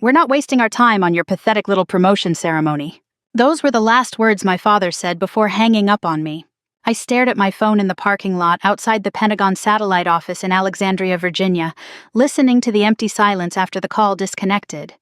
We're not wasting our time on your pathetic little promotion ceremony. Those were the last words my father said before hanging up on me. I stared at my phone in the parking lot outside the Pentagon satellite office in Alexandria, Virginia, listening to the empty silence after the call disconnected.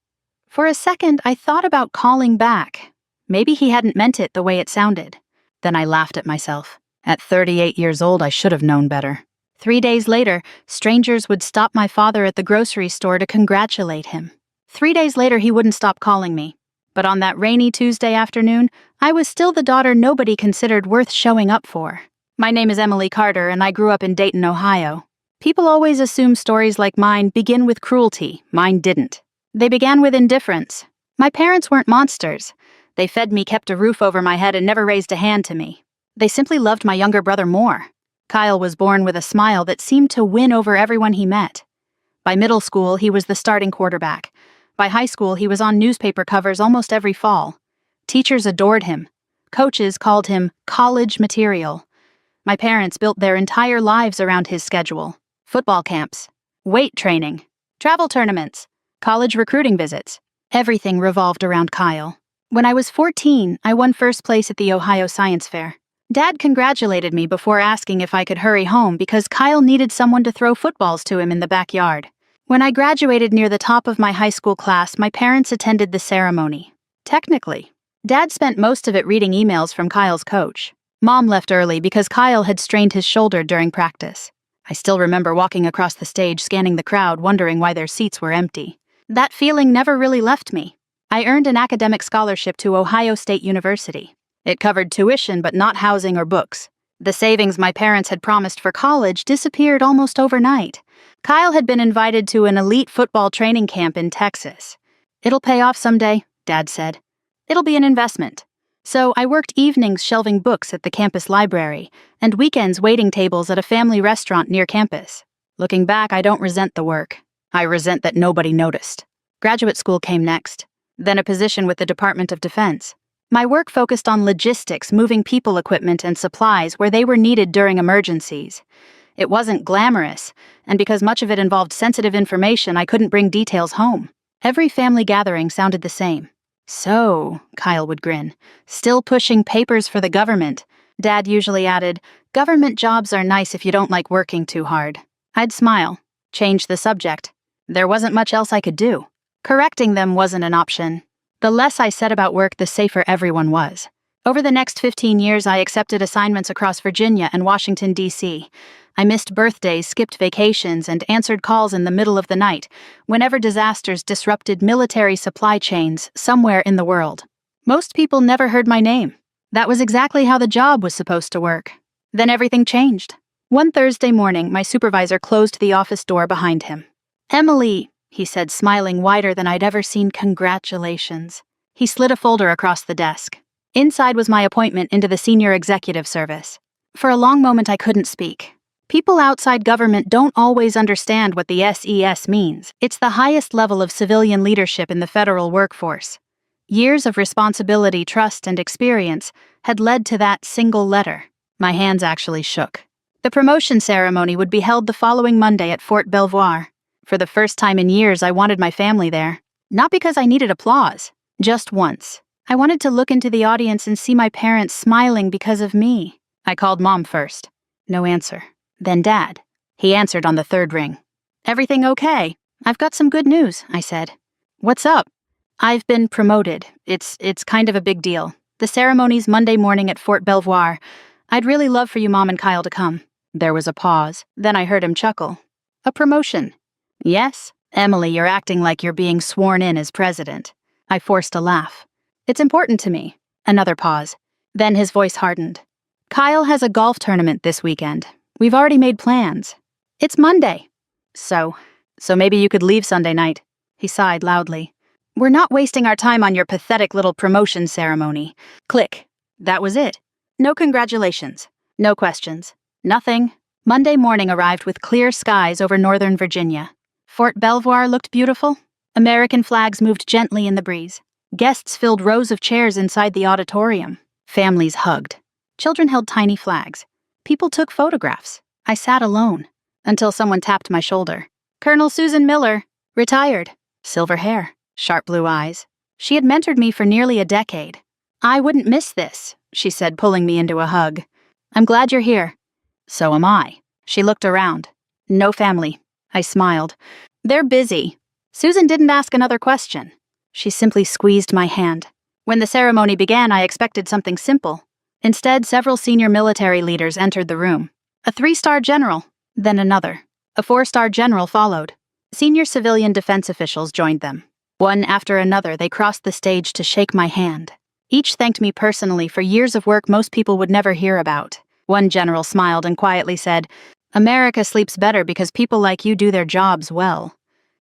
For a second, I thought about calling back. Maybe he hadn't meant it the way it sounded. Then I laughed at myself. At 38 years old, I should have known better. 3 days later, strangers would stop my father at the grocery store to congratulate him. 3 days later, he wouldn't stop calling me. But on that rainy Tuesday afternoon, I was still the daughter nobody considered worth showing up for. My name is Emily Carter, and I grew up in Dayton, Ohio. People always assume stories like mine begin with cruelty. Mine didn't. They began with indifference. My parents weren't monsters. They fed me, kept a roof over my head, and never raised a hand to me. They simply loved my younger brother more. Kyle was born with a smile that seemed to win over everyone he met. By middle school, he was the starting quarterback. By high school, he was on newspaper covers almost every fall. Teachers adored him. Coaches called him college material. My parents built their entire lives around his schedule. Football camps, weight training, travel tournaments, college recruiting visits. Everything revolved around Kyle. When I was 14, I won first place at the Ohio Science Fair. Dad congratulated me before asking if I could hurry home because Kyle needed someone to throw footballs to him in the backyard. When I graduated near the top of my high school class, my parents attended the ceremony. Technically, Dad spent most of it reading emails from Kyle's coach. Mom left early because Kyle had strained his shoulder during practice. I still remember walking across the stage, scanning the crowd, wondering why their seats were empty. That feeling never really left me. I earned an academic scholarship to Ohio State University. It covered tuition but not housing or books. The savings my parents had promised for college disappeared almost overnight. Kyle had been invited to an elite football training camp in Texas. "It'll pay off someday," Dad said. "It'll be an investment." So I worked evenings shelving books at the campus library and weekends waiting tables at a family restaurant near campus. Looking back, I don't resent the work. I resent that nobody noticed. Graduate school came next, then a position with the Department of Defense. My work focused on logistics, moving people, equipment, and supplies where they were needed during emergencies. It wasn't glamorous, and because much of it involved sensitive information, I couldn't bring details home. Every family gathering sounded the same. "So," Kyle would grin, "still pushing papers for the government." Dad usually added, "Government jobs are nice if you don't like working too hard." I'd smile, change the subject. There wasn't much else I could do. Correcting them wasn't an option. The less I said about work, the safer everyone was. Over the next 15 years, I accepted assignments across Virginia and Washington, D.C. I missed birthdays, skipped vacations, and answered calls in the middle of the night whenever disasters disrupted military supply chains somewhere in the world. Most people never heard my name. That was exactly how the job was supposed to work. Then everything changed. One Thursday morning, my supervisor closed the office door behind him. "Emily," he said, smiling wider than I'd ever seen. "Congratulations." He slid a folder across the desk. Inside was my appointment into the Senior Executive Service. For a long moment, I couldn't speak. People outside government don't always understand what the SES means. It's the highest level of civilian leadership in the federal workforce. Years of responsibility, trust, and experience had led to that single letter. My hands actually shook. The promotion ceremony would be held the following Monday at Fort Belvoir. For the first time in years, I wanted my family there. Not because I needed applause. Just once. I wanted to look into the audience and see my parents smiling because of me. I called Mom first. No answer. Then Dad. He answered on the third ring. "Everything okay? I've got some good news," I said. "What's up?" "I've been promoted. It's kind of a big deal. The ceremony's Monday morning at Fort Belvoir. I'd really love for you, Mom and Kyle, to come." There was a pause. Then I heard him chuckle. "A promotion?" "Yes. Emily, you're acting like you're being sworn in as president." I forced a laugh. "It's important to me." Another pause. Then his voice hardened. "Kyle has a golf tournament this weekend. We've already made plans. It's Monday." So maybe you could leave Sunday night." He sighed loudly. "We're not wasting our time on your pathetic little promotion ceremony." Click. That was it. No congratulations. No questions. Nothing. Monday morning arrived with clear skies over northern Virginia. Fort Belvoir looked beautiful. American flags moved gently in the breeze. Guests filled rows of chairs inside the auditorium. Families hugged. Children held tiny flags. People took photographs. I sat alone, until someone tapped my shoulder. "Colonel Susan Miller, retired, silver hair." sharp blue eyes. She had mentored me for nearly a decade. "I wouldn't miss this," she said, pulling me into a hug. "I'm glad you're here." "So am I." She looked around. "No family." I smiled. "They're busy." Susan didn't ask another question. She simply squeezed my hand. When the ceremony began, I expected something simple. Instead, several senior military leaders entered the room. A 3-star general, then another. A 4-star general followed. Senior civilian defense officials joined them. One after another, they crossed the stage to shake my hand. Each thanked me personally for years of work most people would never hear about. One general smiled and quietly said, "America sleeps better because people like you do their jobs well."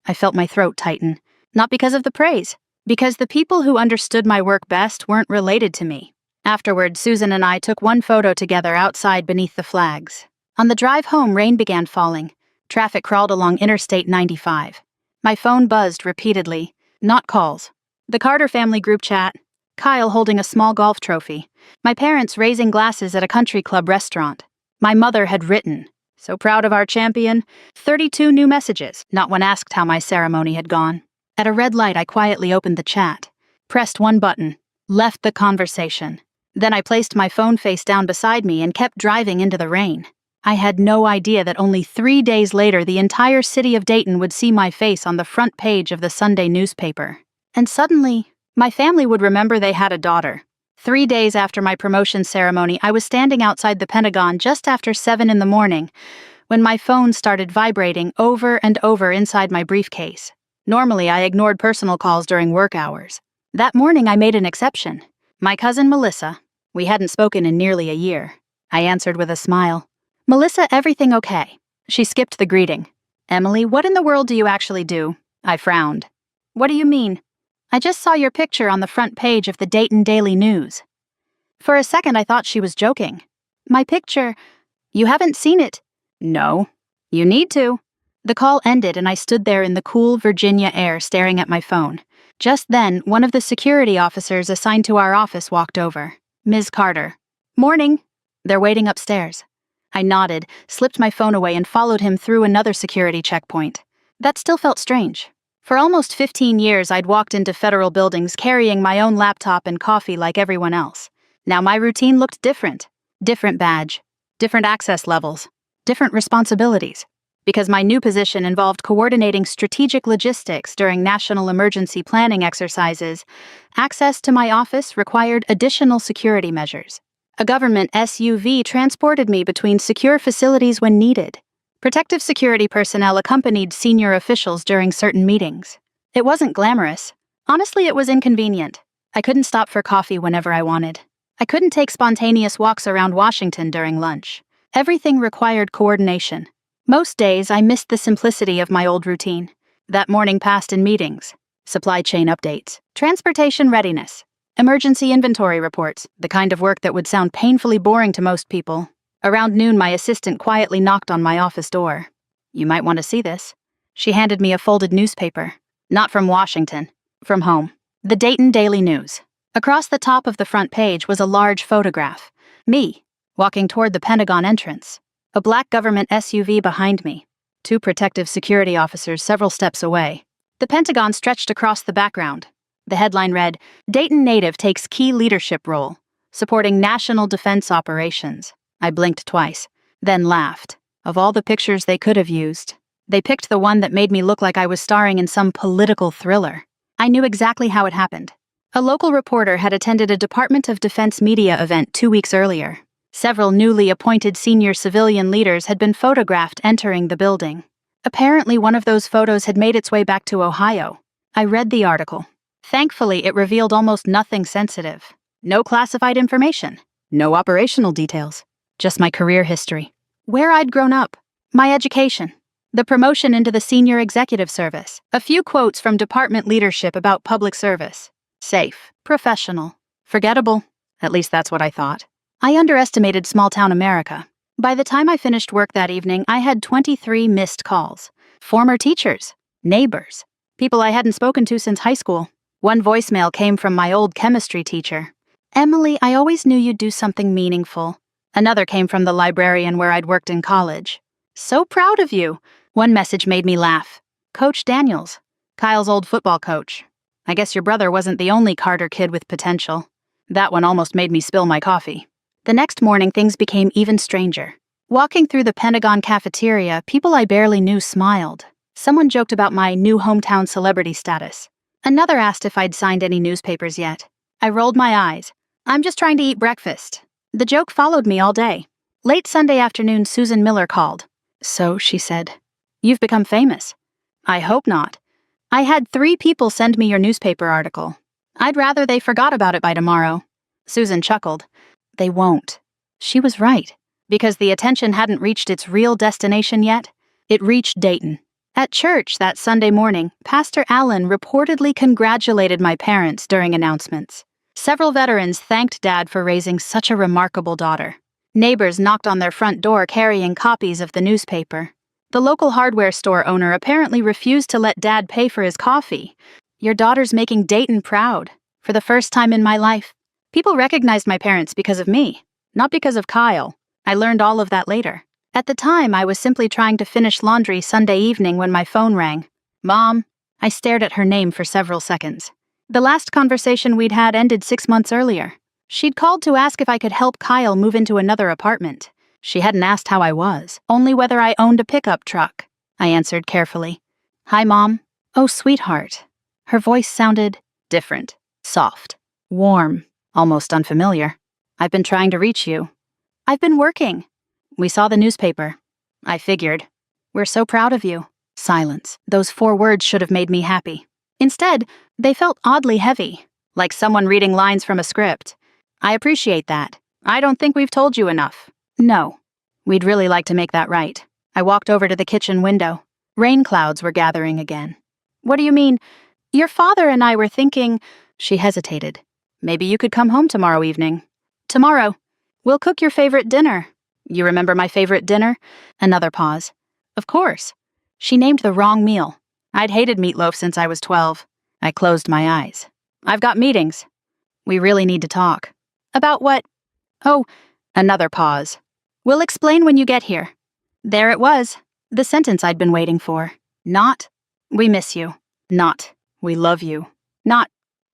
I felt my throat tighten. Not because of the praise, because the people who understood my work best weren't related to me. Afterward, Susan and I took one photo together outside beneath the flags. On the drive home, rain began falling. Traffic crawled along Interstate 95. My phone buzzed repeatedly. Not calls. The Carter family group chat. Kyle holding a small golf trophy. My parents raising glasses at a country club restaurant. My mother had written, "So proud of our champion." 32 new messages, not one asked how my ceremony had gone. At a red light, I quietly opened the chat. Pressed one button. Left the conversation. Then I placed my phone face down beside me and kept driving into the rain. I had no idea that only 3 days later the entire city of Dayton would see my face on the front page of the Sunday newspaper. And suddenly, my family would remember they had a daughter. 3 days after my promotion ceremony, I was standing outside the Pentagon just after 7 in the morning when my phone started vibrating over and over inside my briefcase. Normally, I ignored personal calls during work hours. That morning, I made an exception. My cousin Melissa. We hadn't spoken in nearly a year. I answered with a smile. "Melissa, everything okay?" She skipped the greeting. "Emily, what in the world do you actually do?" I frowned. "What do you mean?" "I just saw your picture on the front page of the Dayton Daily News." For a second, I thought she was joking. "My picture? You haven't seen it?" "No." "You need to." The call ended and I stood there in the cool Virginia air staring at my phone. Just then, one of the security officers assigned to our office walked over. "Ms. Carter." "Morning." "They're waiting upstairs." I nodded, slipped my phone away and followed him through another security checkpoint. That still felt strange. For almost 15 years, I'd walked into federal buildings carrying my own laptop and coffee like everyone else. Now my routine looked different. Different badge, different access levels, different responsibilities. Because my new position involved coordinating strategic logistics during national emergency planning exercises, access to my office required additional security measures. A government SUV transported me between secure facilities when needed. Protective security personnel accompanied senior officials during certain meetings. It wasn't glamorous. Honestly, it was inconvenient. I couldn't stop for coffee whenever I wanted. I couldn't take spontaneous walks around Washington during lunch. Everything required coordination. Most days, I missed the simplicity of my old routine. That morning passed in meetings, supply chain updates, transportation readiness, emergency inventory reports, the kind of work that would sound painfully boring to most people. Around noon, my assistant quietly knocked on my office door. "You might want to see this." She handed me a folded newspaper. Not from Washington, from home. The Dayton Daily News. Across the top of the front page was a large photograph. Me, walking toward the Pentagon entrance. A black government SUV behind me. 2 protective security officers several steps away. The Pentagon stretched across the background. The headline read, "Dayton native takes key leadership role, supporting national defense operations." I blinked twice, then laughed. Of all the pictures they could have used, they picked the one that made me look like I was starring in some political thriller. I knew exactly how it happened. A local reporter had attended a Department of Defense media event 2 weeks earlier. Several newly appointed senior civilian leaders had been photographed entering the building. Apparently, one of those photos had made its way back to Ohio. I read the article. Thankfully, it revealed almost nothing sensitive. No classified information. No operational details. Just my career history. Where I'd grown up. My education. The promotion into the senior executive service. A few quotes from department leadership about public service. Safe. Professional. Forgettable. At least that's what I thought. I underestimated small-town America. By the time I finished work that evening, I had 23 missed calls. Former teachers. Neighbors. People I hadn't spoken to since high school. One voicemail came from my old chemistry teacher. "Emily, I always knew you'd do something meaningful." Another came from the librarian where I'd worked in college. "So proud of you." One message made me laugh. Coach Daniels, Kyle's old football coach. I guess your brother wasn't the only Carter kid with potential. That one almost made me spill my coffee. The next morning, things became even stranger. Walking through the Pentagon cafeteria, people I barely knew smiled. Someone joked about my new hometown celebrity status. Another asked if I'd signed any newspapers yet. I rolled my eyes. I'm just trying to eat breakfast. The joke followed me all day. Late Sunday afternoon, Susan Miller called. So, she said, you've become famous. I hope not. I had 3 people send me your newspaper article. I'd rather they forgot about it by tomorrow. Susan chuckled. They won't. She was right. Because the attention hadn't reached its real destination yet, it reached Dayton. At church that Sunday morning, Pastor Allen reportedly congratulated my parents during announcements. Several veterans thanked Dad for raising such a remarkable daughter. Neighbors knocked on their front door carrying copies of the newspaper. The local hardware store owner apparently refused to let Dad pay for his coffee. Your daughter's making Dayton proud. For the first time in my life. People recognized my parents because of me, not because of Kyle. I learned all of that later. At the time, I was simply trying to finish laundry Sunday evening when my phone rang. Mom. I stared at her name for several seconds. The last conversation we'd had ended 6 months earlier. She'd called to ask if I could help Kyle move into another apartment. She hadn't asked how I was, only whether I owned a pickup truck. I answered carefully. Hi, Mom. Oh, sweetheart. Her voice sounded different, soft, warm, almost unfamiliar. I've been trying to reach you. I've been working. We saw the newspaper. I figured. We're so proud of you. Silence. Those 4 words should have made me happy. Instead, they felt oddly heavy, like someone reading lines from a script. I appreciate that. I don't think we've told you enough. No. We'd really like to make that right. I walked over to the kitchen window. Rain clouds were gathering again. What do you mean? Your father and I were thinking... She hesitated. Maybe you could come home tomorrow evening. Tomorrow. We'll cook your favorite dinner. You remember my favorite dinner? Another pause. Of course. She named the wrong meal. I'd hated meatloaf since I was 12. I closed my eyes. I've got meetings. We really need to talk. About what? Oh, another pause. We'll explain when you get here. There it was. The sentence I'd been waiting for. Not, we miss you. Not, we love you. Not,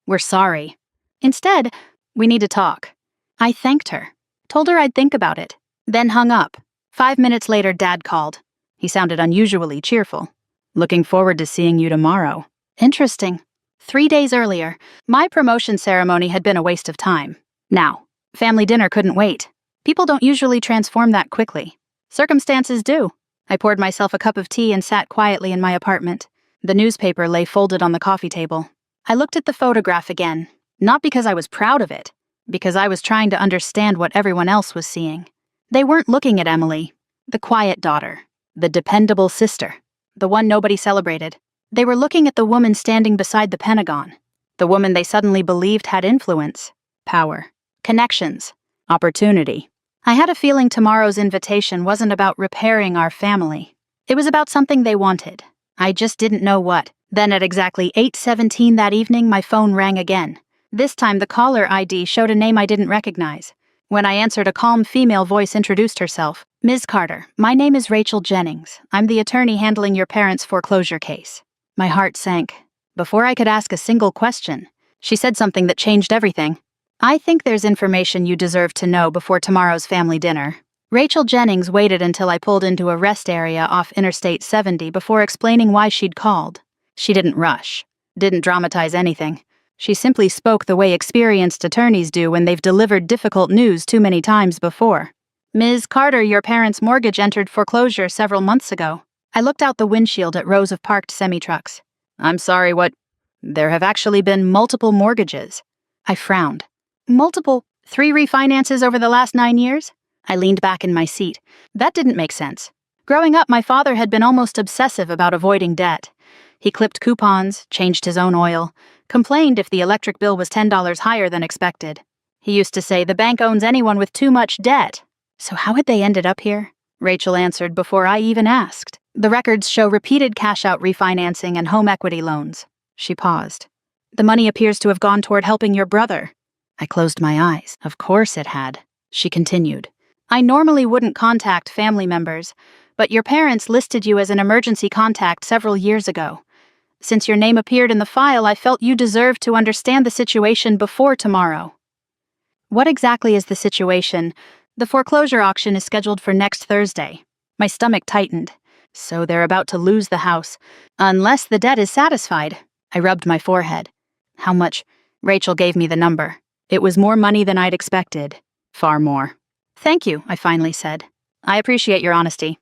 we're sorry. Instead, we need to talk. I thanked her. Told her I'd think about it. Then hung up. 5 minutes later, Dad called. He sounded unusually cheerful. Looking forward to seeing you tomorrow. Interesting. 3 days earlier, my promotion ceremony had been a waste of time. Now, family dinner couldn't wait. People don't usually transform that quickly. Circumstances do. I poured myself a cup of tea and sat quietly in my apartment. The newspaper lay folded on the coffee table. I looked at the photograph again, not because I was proud of it, because I was trying to understand what everyone else was seeing. They weren't looking at Emily, the quiet daughter, the dependable sister, the one nobody celebrated. They were looking at the woman standing beside the Pentagon, the woman they suddenly believed had influence, power, connections, opportunity. I had a feeling tomorrow's invitation wasn't about repairing our family. It was about something they wanted. I just didn't know what. Then at exactly 8:17 that evening, my phone rang again. This time the caller ID showed a name I didn't recognize. When I answered, a calm female voice introduced herself. Ms. Carter, my name is Rachel Jennings. I'm the attorney handling your parents' foreclosure case. My heart sank. Before I could ask a single question, she said something that changed everything. I think there's information you deserve to know before tomorrow's family dinner. Rachel Jennings waited until I pulled into a rest area off Interstate 70 before explaining why she'd called. She didn't rush, didn't dramatize anything. She simply spoke the way experienced attorneys do when they've delivered difficult news too many times before. Ms. Carter, your parents' mortgage entered foreclosure several months ago. I looked out the windshield at rows of parked semi-trucks. I'm sorry, what? There have actually been multiple mortgages. I frowned. Multiple? 3 refinances over the last 9 years? I leaned back in my seat. That didn't make sense. Growing up, my father had been almost obsessive about avoiding debt. He clipped coupons, changed his own oil, complained if the electric bill was $10 higher than expected. He used to say the bank owns anyone with too much debt. So how had they ended up here? Rachel answered before I even asked. The records show repeated cash-out refinancing and home equity loans. She paused. The money appears to have gone toward helping your brother. I closed my eyes. Of course it had. She continued. I normally wouldn't contact family members, but your parents listed you as an emergency contact several years ago. Since your name appeared in the file, I felt you deserved to understand the situation before tomorrow. What exactly is the situation? The foreclosure auction is scheduled for next Thursday. My stomach tightened. So they're about to lose the house. Unless the debt is satisfied. I rubbed my forehead. How much? Rachel gave me the number. It was more money than I'd expected. Far more. Thank you, I finally said. I appreciate your honesty.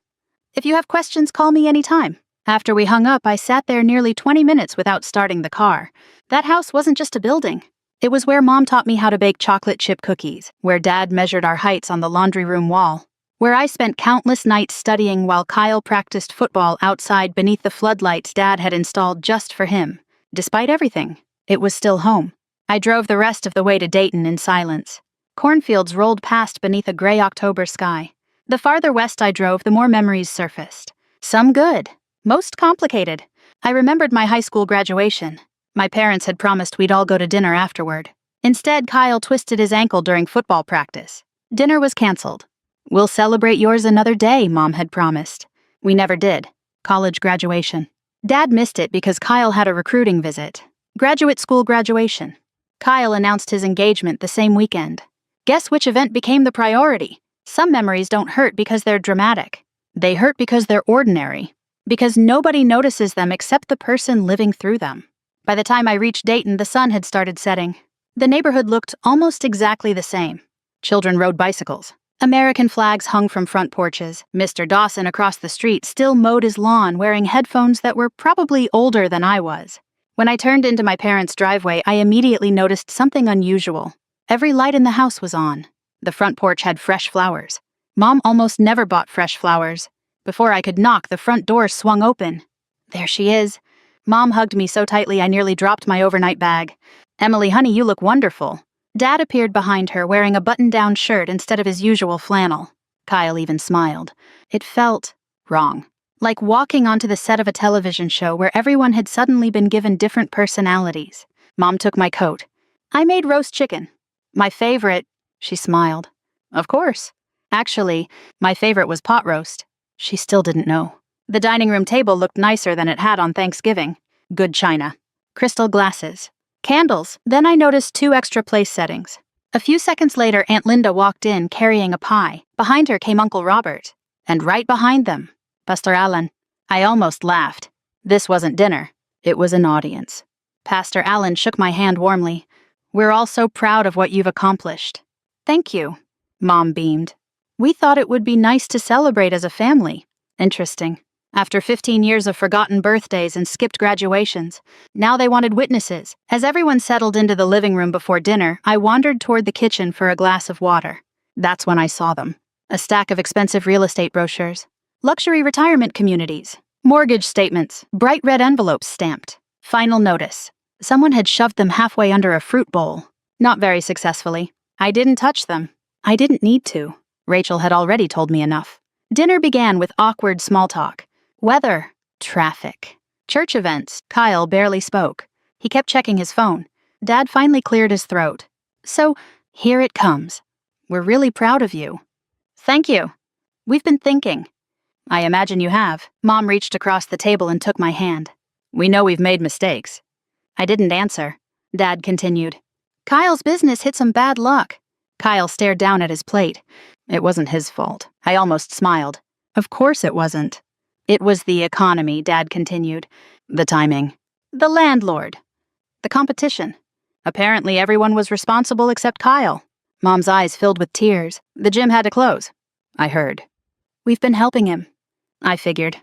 If you have questions, call me anytime. After we hung up, I sat there nearly 20 minutes without starting the car. That house wasn't just a building. It was where Mom taught me how to bake chocolate chip cookies, where Dad measured our heights on the laundry room wall, where I spent countless nights studying while Kyle practiced football outside beneath the floodlights Dad had installed just for him. Despite everything, it was still home. I drove the rest of the way to Dayton in silence. Cornfields rolled past beneath a gray October sky. The farther west I drove, the more memories surfaced. Some good, most complicated. I remembered my high school graduation. My parents had promised we'd all go to dinner afterward. Instead, Kyle twisted his ankle during football practice. Dinner was canceled. We'll celebrate yours another day, Mom had promised. We never did. College graduation. Dad missed it because Kyle had a recruiting visit. Graduate school graduation. Kyle announced his engagement the same weekend. Guess which event became the priority? Some memories don't hurt because they're dramatic. They hurt because they're ordinary. Because nobody notices them except the person living through them. By the time I reached Dayton, the sun had started setting. The neighborhood looked almost exactly the same. Children rode bicycles. American flags hung from front porches. Mr. Dawson across the street still mowed his lawn wearing headphones that were probably older than I was. When I turned into my parents' driveway, I immediately noticed something unusual. Every light in the house was on. The front porch had fresh flowers. Mom almost never bought fresh flowers. Before I could knock, the front door swung open. There she is. Mom hugged me so tightly I nearly dropped my overnight bag. Emily, honey, you look wonderful. Dad appeared behind her wearing a button-down shirt instead of his usual flannel. Kyle even smiled. It felt wrong. Like walking onto the set of a television show where everyone had suddenly been given different personalities. Mom took my coat. I made roast chicken. My favorite, she smiled. Of course. Actually, my favorite was pot roast. She still didn't know. The dining room table looked nicer than it had on Thanksgiving. Good china. Crystal glasses. Candles. Then I noticed 2 extra place settings. A few seconds later, Aunt Linda walked in carrying a pie. Behind her came Uncle Robert. And right behind them, Pastor Allen. I almost laughed. This wasn't dinner. It was an audience. Pastor Allen shook my hand warmly. We're all so proud of what you've accomplished. Thank you. Mom beamed. We thought it would be nice to celebrate as a family. Interesting. After 15 years of forgotten birthdays and skipped graduations, now they wanted witnesses. As everyone settled into the living room before dinner, I wandered toward the kitchen for a glass of water. That's when I saw them. A stack of expensive real estate brochures. Luxury retirement communities. Mortgage statements. Bright red envelopes stamped. Final notice. Someone had shoved them halfway under a fruit bowl. Not very successfully. I didn't touch them. I didn't need to. Rachel had already told me enough. Dinner began with awkward small talk. Weather, traffic, church events. Kyle barely spoke. He kept checking his phone. Dad finally cleared his throat. So, here it comes. We're really proud of you. Thank you. We've been thinking. I imagine you have. Mom reached across the table and took my hand. We know we've made mistakes. I didn't answer. Dad continued. Kyle's business hit some bad luck. Kyle stared down at his plate. It wasn't his fault. I almost smiled. Of course it wasn't. It was the economy, Dad continued. The timing. The landlord. The competition. Apparently everyone was responsible except Kyle. Mom's eyes filled with tears. The gym had to close. I heard. We've been helping him. I figured.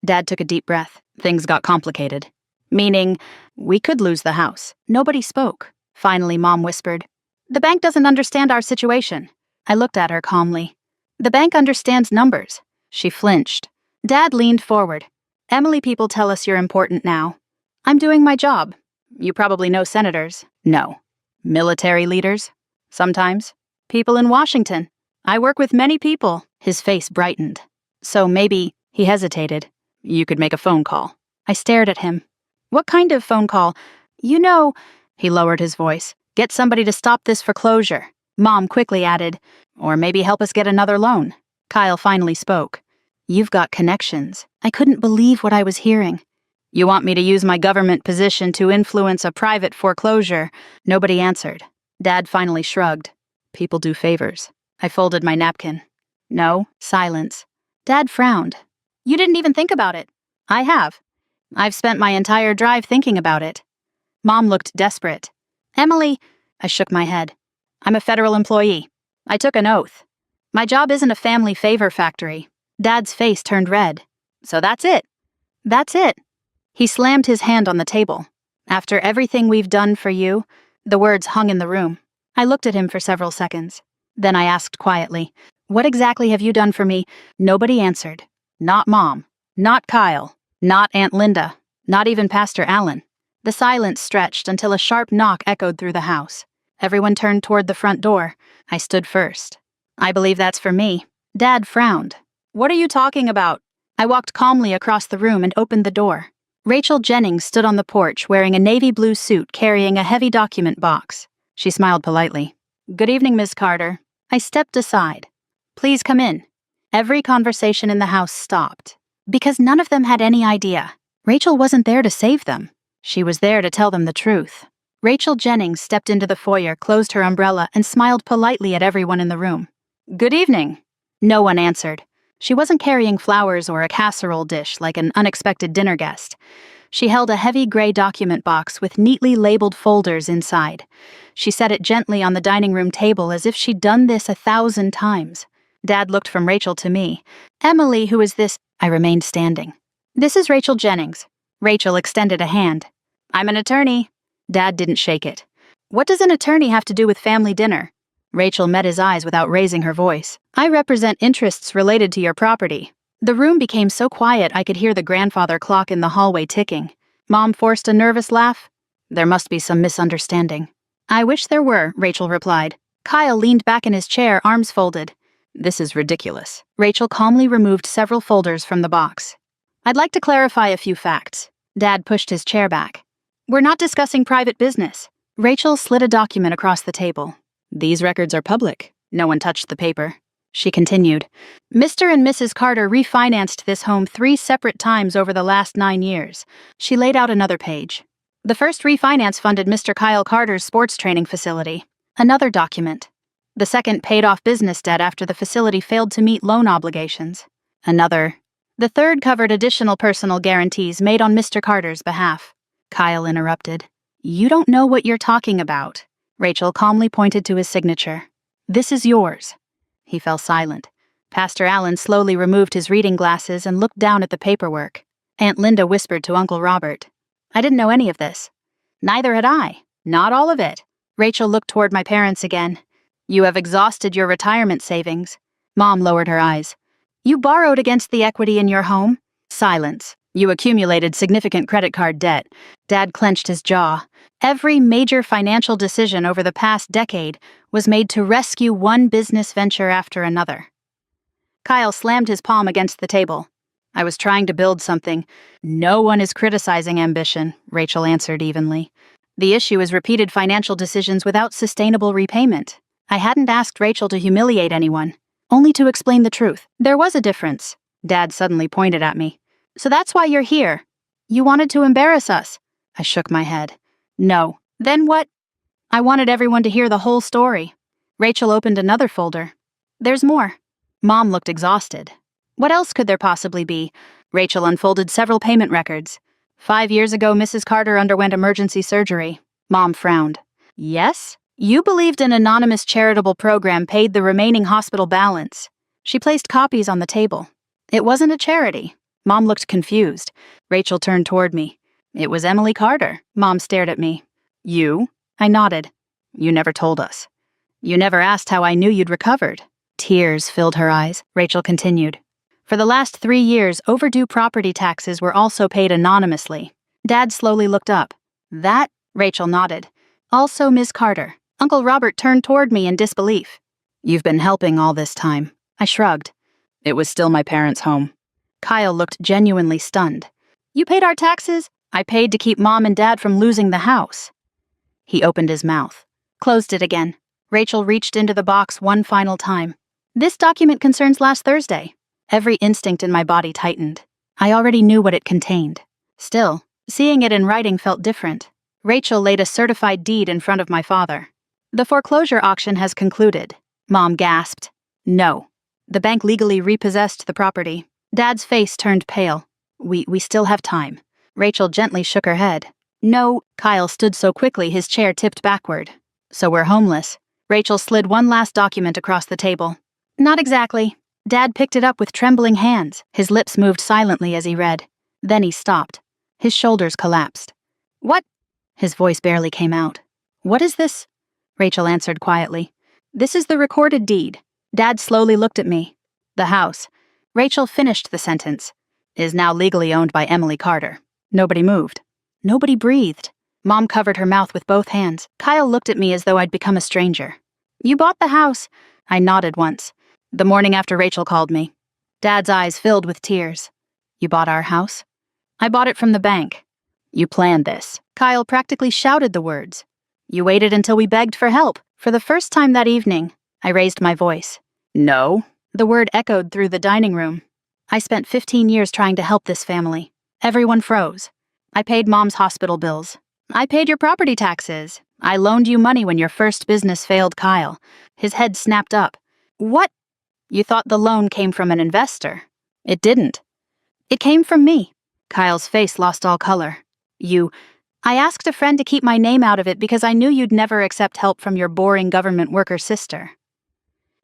Dad took a deep breath. Things got complicated. Meaning, we could lose the house. Nobody spoke. Finally, Mom whispered. The bank doesn't understand our situation. I looked at her calmly. The bank understands numbers. She flinched. Dad leaned forward. Emily, people tell us you're important now. I'm doing my job. You probably know senators. No. Military leaders? Sometimes. People in Washington. I work with many people. His face brightened. So maybe, he hesitated. You could make a phone call. I stared at him. What kind of phone call? You know, he lowered his voice. Get somebody to stop this foreclosure. Mom quickly added, or maybe help us get another loan. Kyle finally spoke. You've got connections. I couldn't believe what I was hearing. You want me to use my government position to influence a private foreclosure? Nobody answered. Dad finally shrugged. People do favors. I folded my napkin. No, silence. Dad frowned. You didn't even think about it. I have. I've spent my entire drive thinking about it. Mom looked desperate. Emily, I shook my head. I'm a federal employee. I took an oath. My job isn't a family favor factory. Dad's face turned red. So that's it. That's it. He slammed his hand on the table. After everything we've done for you, the words hung in the room. I looked at him for several seconds. Then I asked quietly, what exactly have you done for me? Nobody answered. Not Mom. Not Kyle. Not Aunt Linda. Not even Pastor Allen. The silence stretched until a sharp knock echoed through the house. Everyone turned toward the front door. I stood first. I believe that's for me. Dad frowned. What are you talking about? I walked calmly across the room and opened the door. Rachel Jennings stood on the porch wearing a navy blue suit carrying a heavy document box. She smiled politely. Good evening, Miss Carter. I stepped aside. Please come in. Every conversation in the house stopped. Because none of them had any idea. Rachel wasn't there to save them. She was there to tell them the truth. Rachel Jennings stepped into the foyer, closed her umbrella, and smiled politely at everyone in the room. Good evening. No one answered. She wasn't carrying flowers or a casserole dish like an unexpected dinner guest. She held a heavy gray document box with neatly labeled folders inside. She set it gently on the dining room table as if she'd done this 1,000 times. Dad looked from Rachel to me. Emily, who is this? I remained standing. This is Rachel Jennings. Rachel extended a hand. I'm an attorney. Dad didn't shake it. What does an attorney have to do with family dinner? Rachel met his eyes without raising her voice. I represent interests related to your property. The room became so quiet I could hear the grandfather clock in the hallway ticking. Mom forced a nervous laugh. There must be some misunderstanding. I wish there were, Rachel replied. Kyle leaned back in his chair, arms folded. This is ridiculous. Rachel calmly removed several folders from the box. I'd like to clarify a few facts. Dad pushed his chair back. We're not discussing private business. Rachel slid a document across the table. These records are public. No one touched the paper. She continued. Mr. and Mrs. Carter refinanced this home 3 separate times over the last 9 years. She laid out another page. The first refinance funded Mr. Kyle Carter's sports training facility. Another document. The second paid off business debt after the facility failed to meet loan obligations. Another. The third covered additional personal guarantees made on Mr. Carter's behalf. Kyle interrupted. You don't know what you're talking about. Rachel calmly pointed to his signature. This is yours. He fell silent. Pastor Allen slowly removed his reading glasses and looked down at the paperwork. Aunt Linda whispered to Uncle Robert. I didn't know any of this. Neither had I. Not all of it. Rachel looked toward my parents again. You have exhausted your retirement savings. Mom lowered her eyes. You borrowed against the equity in your home? Silence. You accumulated significant credit card debt. Dad clenched his jaw. Every major financial decision over the past decade was made to rescue one business venture after another. Kyle slammed his palm against the table. I was trying to build something. No one is criticizing ambition, Rachel answered evenly. The issue is repeated financial decisions without sustainable repayment. I hadn't asked Rachel to humiliate anyone, only to explain the truth. There was a difference. Dad suddenly pointed at me. So that's why you're here. You wanted to embarrass us. I shook my head. No. Then what? I wanted everyone to hear the whole story. Rachel opened another folder. There's more. Mom looked exhausted. What else could there possibly be? Rachel unfolded several payment records. 5 years ago, Mrs. Carter underwent emergency surgery. Mom frowned. Yes? You believed an anonymous charitable program paid the remaining hospital balance. She placed copies on the table. It wasn't a charity. Mom looked confused. Rachel turned toward me. It was Emily Carter. Mom stared at me. You? I nodded. You never told us. You never asked how I knew you'd recovered. Tears filled her eyes. Rachel continued. For the last 3 years, overdue property taxes were also paid anonymously. Dad slowly looked up. That? Rachel nodded. Also Ms. Carter. Uncle Robert turned toward me in disbelief. You've been helping all this time. I shrugged. It was still my parents' home. Kyle looked genuinely stunned. You paid our taxes? I paid to keep Mom and Dad from losing the house. He opened his mouth, closed it again. Rachel reached into the box one final time. This document concerns last Thursday. Every instinct in my body tightened. I already knew what it contained. Still, seeing it in writing felt different. Rachel laid a certified deed in front of my father. "The foreclosure auction has concluded," Mom gasped. "No. The bank legally repossessed the property." Dad's face turned pale. We still have time." Rachel gently shook her head. "No." Kyle stood so quickly his chair tipped backward. "So we're homeless." Rachel slid one last document across the table. "Not exactly." Dad picked it up with trembling hands. His lips moved silently as he read. Then he stopped. His shoulders collapsed. "What?" His voice barely came out. "What is this?" Rachel answered quietly. "This is the recorded deed." Dad slowly looked at me. "The house," Rachel finished the sentence, "is now legally owned by Emily Carter." Nobody moved. Nobody breathed. Mom covered her mouth with both hands. Kyle looked at me as though I'd become a stranger. "You bought the house." I nodded once. "The morning after Rachel called me." Dad's eyes filled with tears. "You bought our house?" "I bought it from the bank." "You planned this." Kyle practically shouted the words. "You waited until we begged for help." For the first time that evening, I raised my voice. "No." The word echoed through the dining room. "I spent 15 years trying to help this family." Everyone froze. "I paid Mom's hospital bills. I paid your property taxes. I loaned you money when your first business failed." Kyle. His head snapped up. "What?" "You thought the loan came from an investor. It didn't. It came from me." Kyle's face lost all color. I asked a friend to keep my name out of it because I knew you'd never accept help from your boring government worker sister."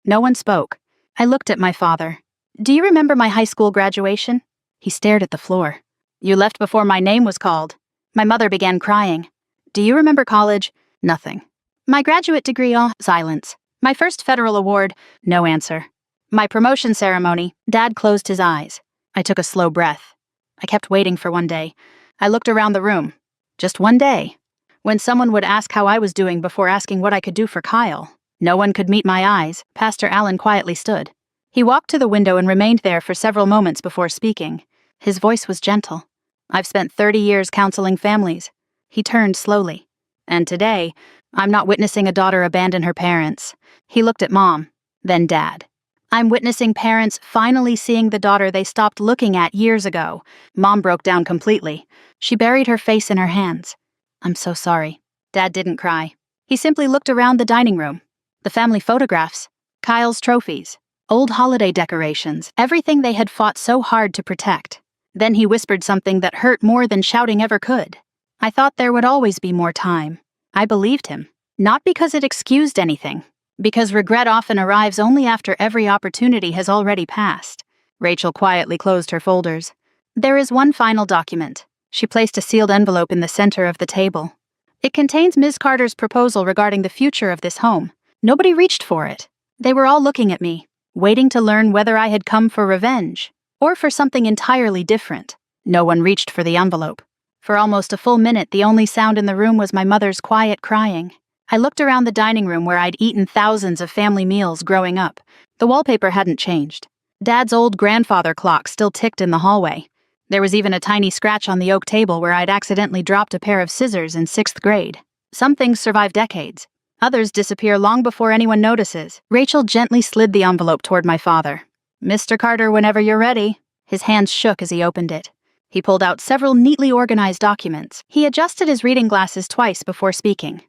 No one spoke. I looked at my father. "Do you remember my high school graduation?" He stared at the floor. "You left before my name was called." My mother began crying. "Do you remember college?" "Nothing." "My graduate degree?" Silence. "My first federal award?" No answer. "My promotion ceremony?" Dad closed his eyes. I took a slow breath. I kept waiting for one day. I looked around the room. Just one day. When someone would ask how I was doing before asking what I could do for Kyle. No one could meet my eyes. Pastor Allen quietly stood. He walked to the window and remained there for several moments before speaking. His voice was gentle. "I've spent 30 years counseling families." He turned slowly. "And today, I'm not witnessing a daughter abandon her parents." He looked at Mom, then Dad. "I'm witnessing parents finally seeing the daughter they stopped looking at years ago." Mom broke down completely. She buried her face in her hands. "I'm so sorry." Dad didn't cry. He simply looked around the dining room. The family photographs, Kyle's trophies, old holiday decorations, everything they had fought so hard to protect. Then he whispered something that hurt more than shouting ever could. "I thought there would always be more time." I believed him. Not because it excused anything. Because regret often arrives only after every opportunity has already passed. Rachel quietly closed her folders. "There is one final document." She placed a sealed envelope in the center of the table. "It contains Ms. Carter's proposal regarding the future of this home." Nobody reached for it. They were all looking at me, waiting to learn whether I had come for revenge or for something entirely different. No one reached for the envelope. For almost a full minute, the only sound in the room was my mother's quiet crying. I looked around the dining room where I'd eaten thousands of family meals growing up. The wallpaper hadn't changed. Dad's old grandfather clock still ticked in the hallway. There was even a tiny scratch on the oak table where I'd accidentally dropped a pair of scissors in 6th grade. Some things survive decades. Others disappear long before anyone notices. Rachel gently slid the envelope toward my father. "Mr. Carter, whenever you're ready." His hands shook as he opened it. He pulled out several neatly organized documents. He adjusted his reading glasses twice before speaking.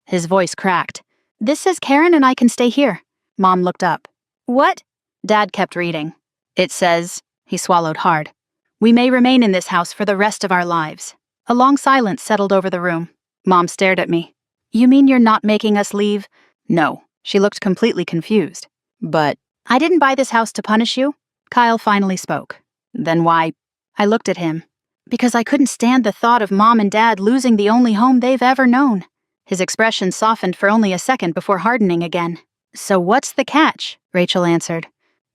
His voice cracked. "This says Karen and I can stay here." Mom looked up. "What?" Dad kept reading. "It says," he swallowed hard, "we may remain in this house for the rest of our lives." A long silence settled over the room. Mom stared at me. "You mean you're not making us leave?" "No." She looked completely confused. "But I didn't buy this house to punish you." Kyle finally spoke. "Then why?" I looked at him. "Because I couldn't stand the thought of Mom and Dad losing the only home they've ever known." His expression softened for only a second before hardening again. "So what's the catch?" Rachel answered.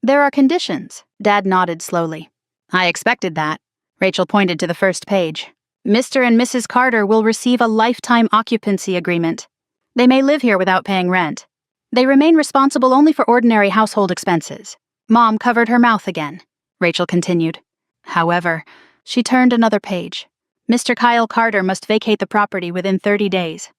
"There are conditions." Dad nodded slowly. "I expected that." Rachel pointed to the first page. "Mr. and Mrs. Carter will receive a lifetime occupancy agreement. They may live here without paying rent. They remain responsible only for ordinary household expenses." Mom covered her mouth again. Rachel continued. "However," she turned another page. "Mr. Kyle Carter must vacate the property within 30 days.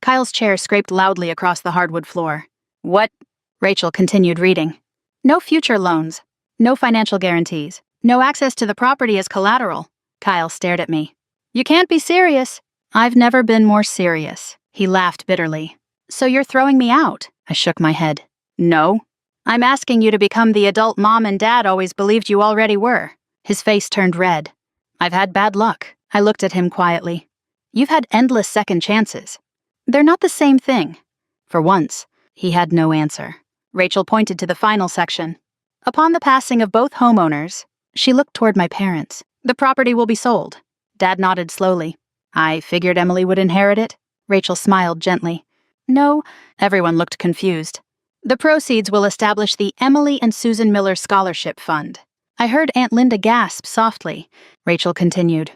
Kyle's chair scraped loudly across the hardwood floor. "What?" Rachel continued reading. "No future loans. No financial guarantees. No access to the property as collateral. Kyle stared at me. You can't be serious. I've never been more serious. He laughed bitterly. So you're throwing me out? I shook my head. No. I'm asking you to become the adult Mom and Dad always believed you already were. His face turned red. I've had bad luck. I looked at him quietly. You've had endless second chances. They're not the same thing. For once, he had no answer. Rachel pointed to the final section. Upon the passing of both homeowners, she looked toward my parents. The property will be sold. Dad nodded slowly. I figured Emily would inherit it. Rachel smiled gently. No, everyone looked confused. The proceeds will establish the Emily and Susan Miller Scholarship Fund. I heard Aunt Linda gasp softly. Rachel continued.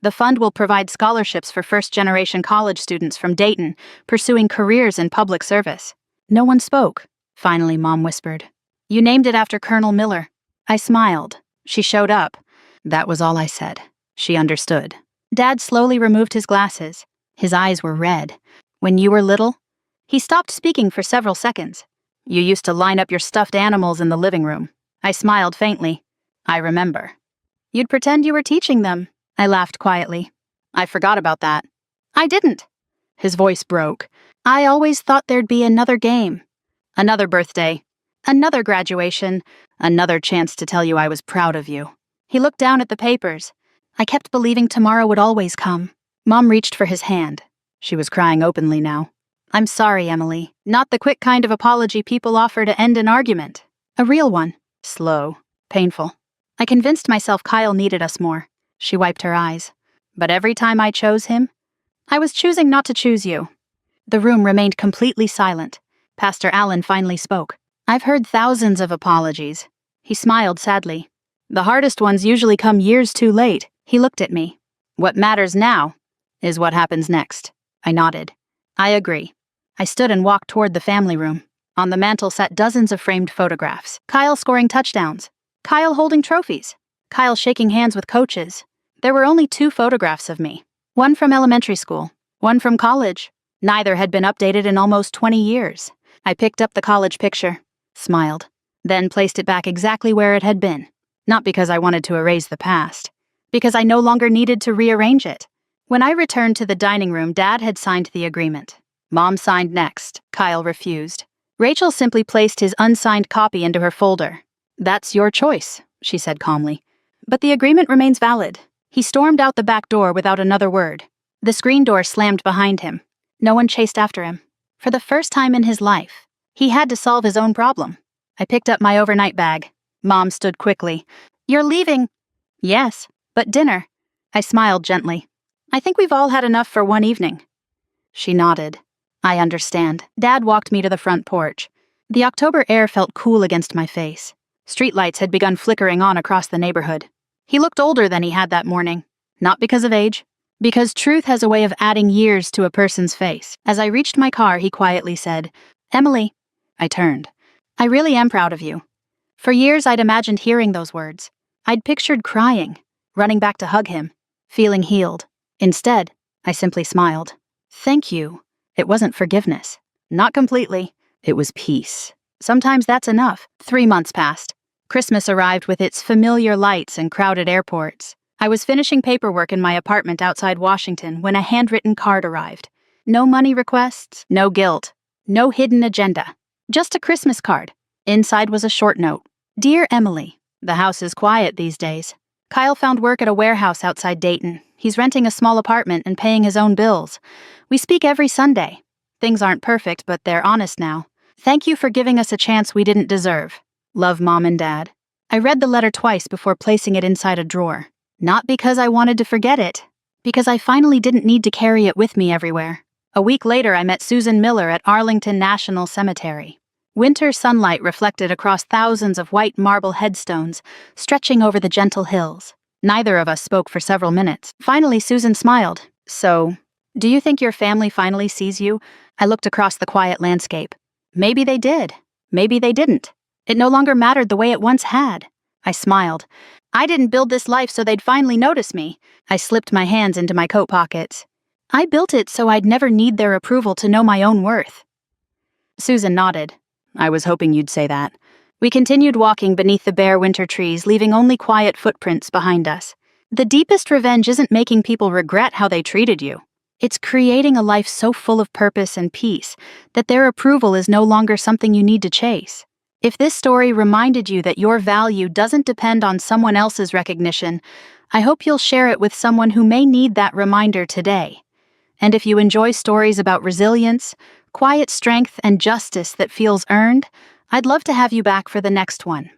The fund will provide scholarships for first-generation college students from Dayton pursuing careers in public service. No one spoke. Finally, Mom whispered. You named it after Colonel Miller. I smiled. She showed up. That was all I said. She understood. Dad slowly removed his glasses. His eyes were red. When you were little? He stopped speaking for several seconds. You used to line up your stuffed animals in the living room. I smiled faintly. I remember. You'd pretend you were teaching them. I laughed quietly. I forgot about that. I didn't. His voice broke. I always thought there'd be another game. Another birthday. Another graduation. Another chance to tell you I was proud of you. He looked down at the papers. I kept believing tomorrow would always come. Mom reached for his hand. She was crying openly now. I'm sorry, Emily. Not the quick kind of apology people offer to end an argument. A real one. Slow. Painful. I convinced myself Kyle needed us more. She wiped her eyes. But every time I chose him, I was choosing not to choose you. The room remained completely silent. Pastor Allen finally spoke. I've heard thousands of apologies. He smiled sadly. The hardest ones usually come years too late. He looked at me. What matters now is what happens next. I nodded. I agree. I stood and walked toward the family room. On the mantel sat dozens of framed photographs. Kyle scoring touchdowns. Kyle holding trophies. Kyle shaking hands with coaches. There were only 2 photographs of me. One from elementary school, one from college. Neither had been updated in almost 20 years. I picked up the college picture, smiled, then placed it back exactly where it had been. Not because I wanted to erase the past, because I no longer needed to rearrange it. When I returned to the dining room, Dad had signed the agreement. Mom signed next. Kyle refused. Rachel simply placed his unsigned copy into her folder. That's your choice, she said calmly. But the agreement remains valid. He stormed out the back door without another word. The screen door slammed behind him. No one chased after him. For the first time in his life, he had to solve his own problem. I picked up my overnight bag. Mom stood quickly. You're leaving? Yes, but dinner. I smiled gently. I think we've all had enough for one evening. She nodded. I understand. Dad walked me to the front porch. The October air felt cool against my face. Streetlights had begun flickering on across the neighborhood. He looked older than he had that morning. Not because of age, because truth has a way of adding years to a person's face. As I reached my car, he quietly said, Emily. I turned. I really am proud of you. For years, I'd imagined hearing those words. I'd pictured crying, running back to hug him, feeling healed. Instead, I simply smiled. Thank you. It wasn't forgiveness. Not completely. It was peace. Sometimes that's enough. 3 months passed. Christmas arrived with its familiar lights and crowded airports. I was finishing paperwork in my apartment outside Washington when a handwritten card arrived. No money requests, no guilt, no hidden agenda. Just a Christmas card. Inside was a short note. Dear Emily, the house is quiet these days. Kyle found work at a warehouse outside Dayton. He's renting a small apartment and paying his own bills. We speak every Sunday. Things aren't perfect, but they're honest now. Thank you for giving us a chance we didn't deserve. Love, Mom and Dad. I read the letter twice before placing it inside a drawer. Not because I wanted to forget it, because I finally didn't need to carry it with me everywhere. A week later, I met Susan Miller at Arlington National Cemetery. Winter sunlight reflected across thousands of white marble headstones, stretching over the gentle hills. Neither of us spoke for several minutes. Finally, Susan smiled. So, do you think your family finally sees you? I looked across the quiet landscape. Maybe they did. Maybe they didn't. It no longer mattered the way it once had. I smiled. I didn't build this life so they'd finally notice me. I slipped my hands into my coat pockets. I built it so I'd never need their approval to know my own worth. Susan nodded. I was hoping you'd say that. We continued walking beneath the bare winter trees, leaving only quiet footprints behind us. The deepest revenge isn't making people regret how they treated you. It's creating a life so full of purpose and peace that their approval is no longer something you need to chase. If this story reminded you that your value doesn't depend on someone else's recognition, I hope you'll share it with someone who may need that reminder today. And if you enjoy stories about resilience, quiet strength, and justice that feels earned, I'd love to have you back for the next one.